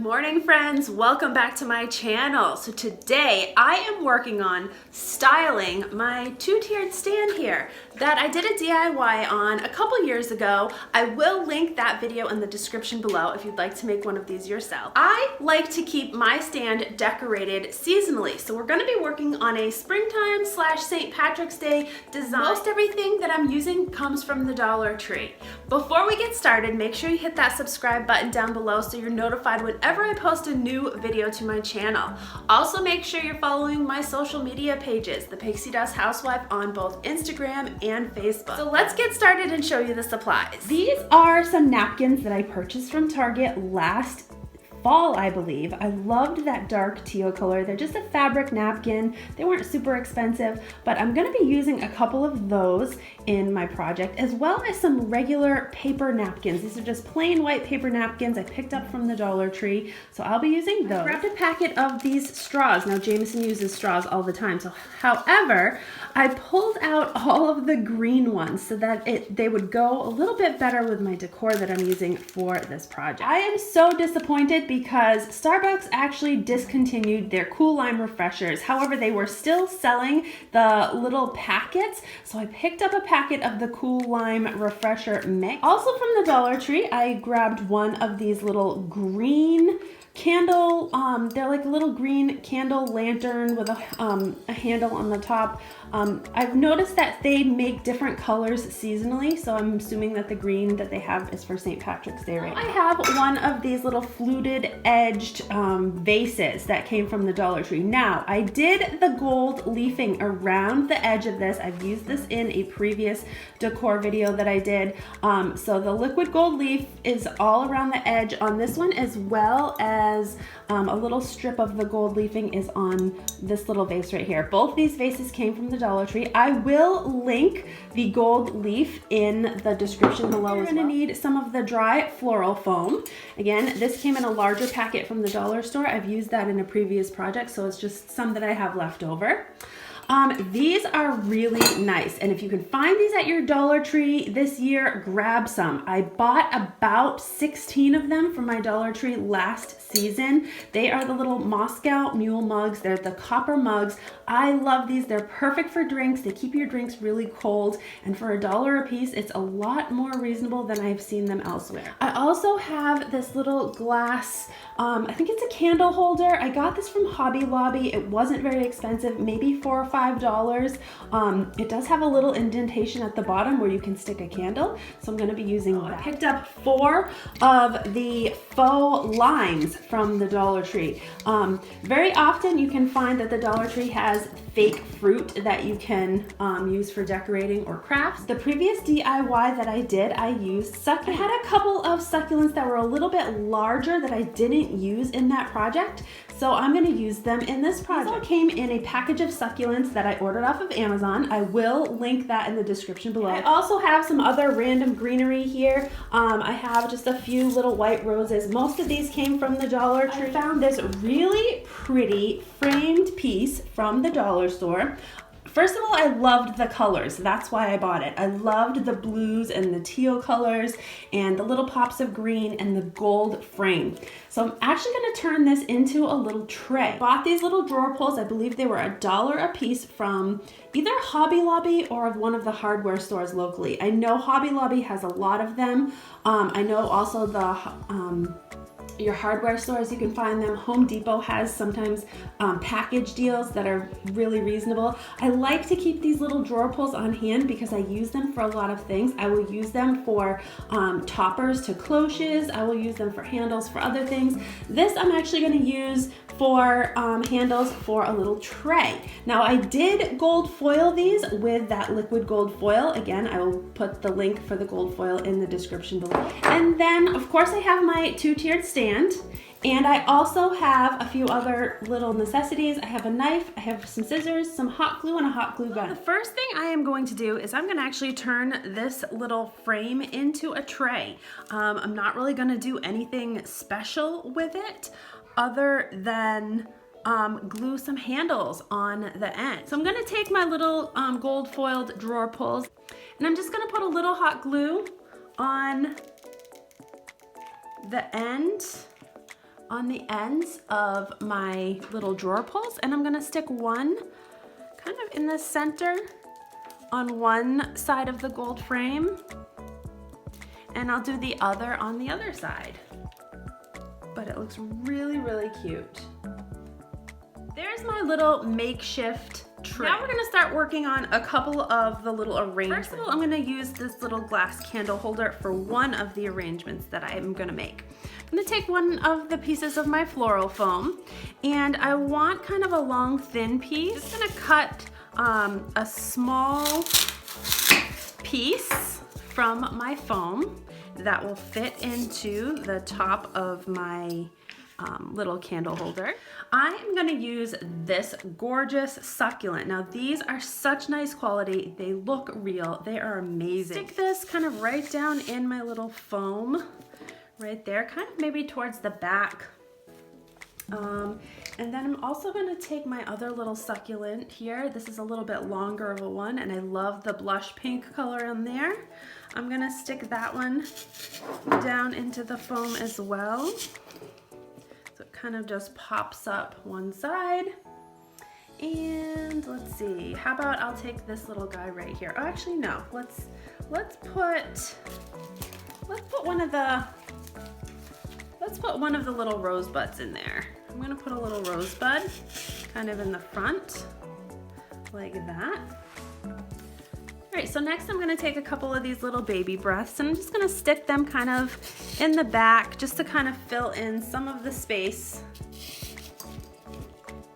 morning, friends. Welcome back to my channel. So today I am working on styling my two-tiered stand here that I did a DIY on a couple years ago. I will link that video in the description below if you'd like to make one of these yourself. I like to keep my stand decorated seasonally, so we're going to be working on a springtime / St. Patrick's Day design. Most everything that I'm using comes from the Dollar Tree. Before we get started, make sure you hit that subscribe button down below so you're notified whenever I post a new video to my channel. Also, make sure you're following my social media pages, the Pixie Dust Housewife, on both Instagram and Facebook. So let's get started and show you the supplies. These are some napkins that I purchased from Target last fall, I believe. I loved that dark teal color. They're just a fabric napkin. They weren't super expensive, but I'm gonna be using a couple of those in my project, as well as some regular paper napkins. These are just plain white paper napkins I picked up from the Dollar Tree, so I'll be using those. I grabbed a packet of these straws. Now, Jameson uses straws all the time, so however, I pulled out all of the green ones so that they would go a little bit better with my decor that I'm using for this project. I am so disappointed because Starbucks actually discontinued their Cool Lime refreshers. However, they were still selling the little packets, so I picked up a packet of the Cool Lime refresher mix. Also from the Dollar Tree, I grabbed one of these little green candle, they're like a little green candle lantern with a handle on the top. I've noticed that they make different colors seasonally, so I'm assuming that the green that they have is for St. Patrick's Day right now. I have one of these little fluted edged vases that came from the Dollar Tree. Now, I did the gold leafing around the edge of this. I've used this in a previous decor video that I did. So the liquid gold leaf is all around the edge on this one, as well as a little strip of the gold leafing is on this little vase right here. Both these vases came from the Dollar Tree. I will link the gold leaf in the description below. You're gonna need some of the dry floral foam. Again, this came in a larger packet from the dollar store. I've used that in a previous project, so it's just some that I have left over. These are really nice, and if you can find these at your Dollar Tree this year, grab some. I bought about 16 of them from my Dollar Tree last season. They are the little Moscow Mule mugs. They're the copper mugs. I love these. They're perfect for drinks. They keep your drinks really cold, and for $1 a piece, it's a lot more reasonable than I've seen them elsewhere. I also have this little glass, I think it's a candle holder. I got this from Hobby Lobby. It wasn't very expensive, maybe $4 or $5. It does have a little indentation at the bottom where you can stick a candle, so I'm going to be using that. I picked up 4 of the faux limes from the Dollar Tree. Very often you can find that the Dollar Tree has fake fruit that you can use for decorating or crafts. The previous DIY that I did, I used succulents. I had a couple of succulents that were a little bit larger that I didn't use in that project, so I'm going to use them in this project. These all came in a package of succulents that I ordered off of Amazon. I will link that in the description below. I also have some other random greenery here. I have just a few little white roses. Most of these came from the Dollar Tree. I found this really pretty framed piece from the dollar store. First of all, I loved the colors. That's why I bought it. I loved the blues and the teal colors and the little pops of green and the gold frame. So I'm actually gonna turn this into a little tray. Bought these little drawer pulls. I believe they were $1 a piece from either Hobby Lobby or one of the hardware stores locally. I know Hobby Lobby has a lot of them. I know also your hardware stores, you can find them. Home Depot has sometimes package deals that are really reasonable. I like to keep these little drawer pulls on hand because I use them for a lot of things. I will use them for toppers to cloches. I will use them for handles for other things. This I'm actually going to use for handles for a little tray. Now, I did gold foil these with that liquid gold foil. Again, I will put the link for the gold foil in the description below. And then, of course, I have my two-tiered stand. And I also have a few other little necessities. I have a knife, I have some scissors, some hot glue, and a hot glue gun. The first thing I am going to do is I'm gonna actually turn this little frame into a tray. I'm not really gonna do anything special with it other than glue some handles on the end. So I'm gonna take my little gold foiled drawer pulls, and I'm just gonna put a little hot glue on the end on the ends of my little drawer pulls, and I'm gonna stick one kind of in the center on one side of the gold frame, and I'll do the other on the other side. But it looks really, really cute. There's my little makeshift tray. Now we're gonna start working on a couple of the little arrangements. First of all, I'm gonna use this little glass candle holder for one of the arrangements that I am gonna make. I'm gonna take one of the pieces of my floral foam, and I want kind of a long, thin piece. I'm just gonna cut a small piece from my foam that will fit into the top of my little candle holder. I am gonna use this gorgeous succulent. Now these are such nice quality. They look real. They are amazing. Stick this kind of right down in my little foam, right there, kind of maybe towards the back. And then I'm also gonna take my other little succulent here. This is a little bit longer of a one, and I love the blush pink color in there. I'm gonna stick that one down into the foam as well. So it kind of just pops up one side. And let's see, how about I'll take this little guy right here. Oh, actually no, let's put one of the little rosebuds in there. I'm gonna put a little rosebud kind of in the front, like that. All right, so next I'm gonna take a couple of these little baby breaths, and I'm just gonna stick them kind of in the back just to kind of fill in some of the space.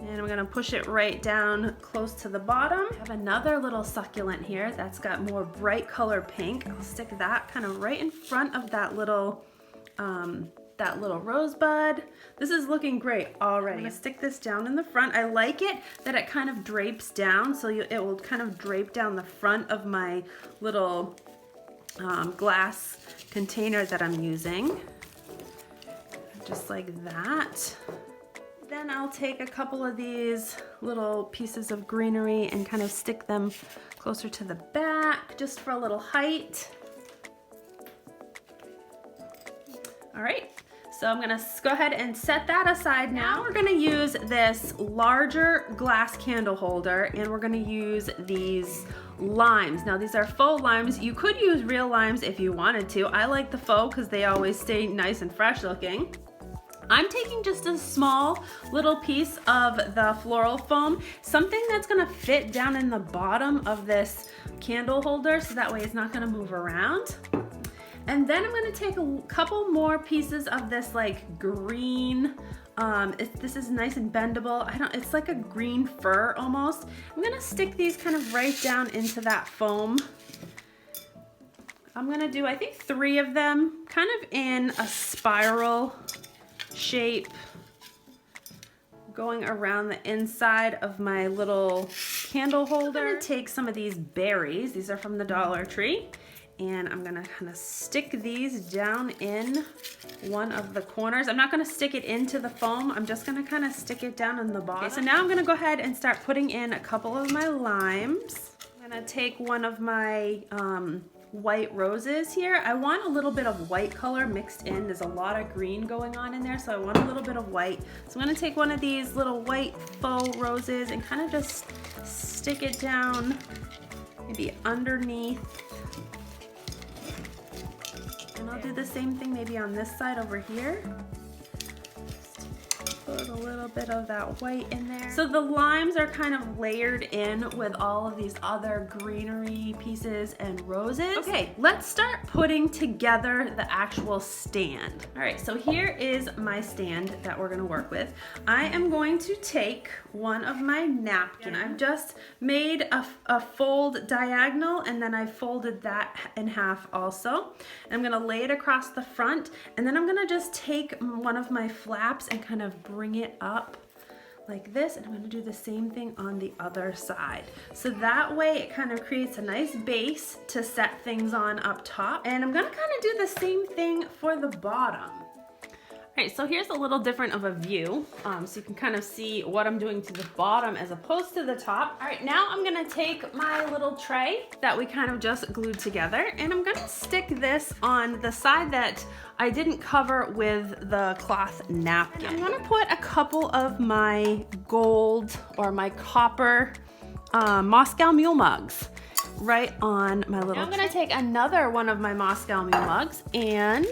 And I'm gonna push it right down close to the bottom. I have another little succulent here that's got more bright color pink. I'll stick that kind of right in front of that little rosebud. This is looking great already. I'm gonna stick this down in the front. I like it that it kind of drapes down, so it will kind of drape down the front of my little glass container that I'm using. Just like that. Then I'll take a couple of these little pieces of greenery and kind of stick them closer to the back, just for a little height. All right. So I'm gonna go ahead and set that aside now. Now we're gonna use this larger glass candle holder, and we're gonna use these limes. Now these are faux limes. You could use real limes if you wanted to. I like the faux because they always stay nice and fresh looking. I'm taking just a small little piece of the floral foam, something that's gonna fit down in the bottom of this candle holder, so that way it's not gonna move around. And then I'm gonna take a couple more pieces of this like green, this is nice and bendable. It's like a green fur almost. I'm gonna stick these kind of right down into that foam. I'm gonna do, I think, 3 of them, kind of in a spiral shape, going around the inside of my little candle holder. I'm gonna take some of these berries. These are from the Dollar Tree. And I'm gonna kind of stick these down in one of the corners. I'm not gonna stick it into the foam. I'm just gonna kind of stick it down in the bottom. Okay, so now I'm gonna go ahead and start putting in a couple of my limes. I'm gonna take one of my white roses here. I want a little bit of white color mixed in. There's a lot of green going on in there, so I want a little bit of white. So I'm gonna take one of these little white faux roses and kind of just stick it down maybe underneath. And I'll do the same thing maybe on this side over here. Put a little bit of that white in there. So the limes are kind of layered in with all of these other greenery pieces and roses. Okay, let's start putting together the actual stand. All right, so here is my stand that we're gonna work with. I am going to take one of my napkins. I've just made a fold diagonal, and then I folded that in half also. I'm gonna lay it across the front, and then I'm gonna just take one of my flaps and kind of bring it up like this, and I'm going to do the same thing on the other side. So that way it kind of creates a nice base to set things on up top, and I'm going to kind of do the same thing for the bottom. All Okay, so here's a little different of a view, so you can kind of see what I'm doing to the bottom as opposed to the top. All right, now I'm gonna take my little tray that we kind of just glued together, and I'm gonna stick this on the side that I didn't cover with the cloth napkin. And I'm gonna put a couple of my gold or my copper Moscow Mule mugs right on my little tray. I'm gonna take another one of my Moscow Mule mugs, and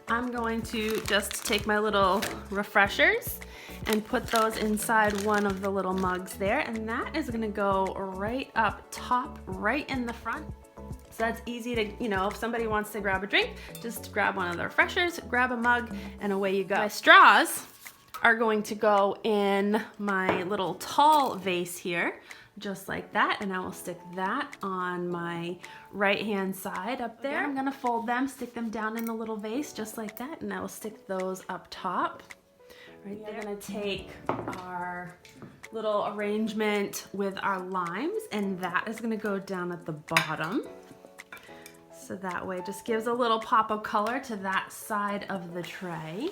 I'm going to just take my little refreshers and put those inside one of the little mugs there, and that is gonna go right up top, right in the front. So that's easy to, you know, if somebody wants to grab a drink, just grab one of the refreshers, grab a mug, and away you go. My straws are going to go in my little tall vase here, just like that, and I will stick that on my right-hand side up there. I'm gonna fold them, stick them down in the little vase, just like that, and I will stick those up top. Right there. We're gonna take our little arrangement with our limes, and that is gonna go down at the bottom. So that way it just gives a little pop of color to that side of the tray.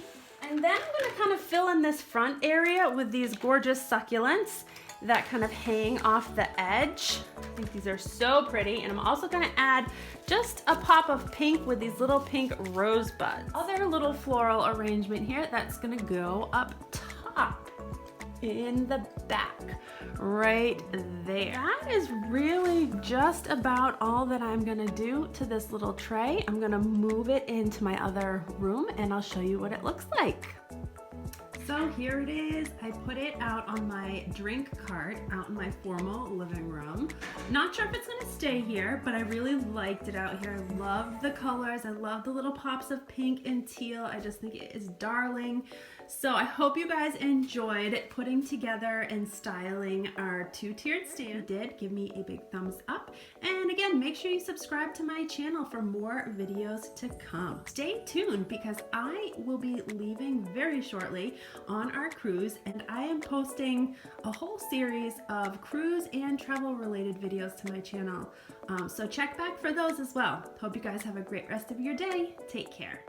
And then I'm gonna kind of fill in this front area with these gorgeous succulents that kind of hang off the edge. I think these are so pretty. And I'm also gonna add just a pop of pink with these little pink rosebuds. Other little floral arrangement here that's gonna go up top in the back, right there. That is really just about all that I'm gonna do to this little tray. I'm gonna move it into my other room and I'll show you what it looks like. So here it is. I put it out on my drink cart out in my formal living room. Not sure if it's gonna stay here, but I really liked it out here. I love the colors. I love the little pops of pink and teal. I just think it is darling. So I hope you guys enjoyed putting together and styling our two-tiered stand. If you did, give me a big thumbs up. And again, make sure you subscribe to my channel for more videos to come. Stay tuned because I will be leaving very shortly on our cruise, and I am posting a whole series of cruise and travel related videos to my channel. So check back for those as well. Hope you guys have a great rest of your day. Take care.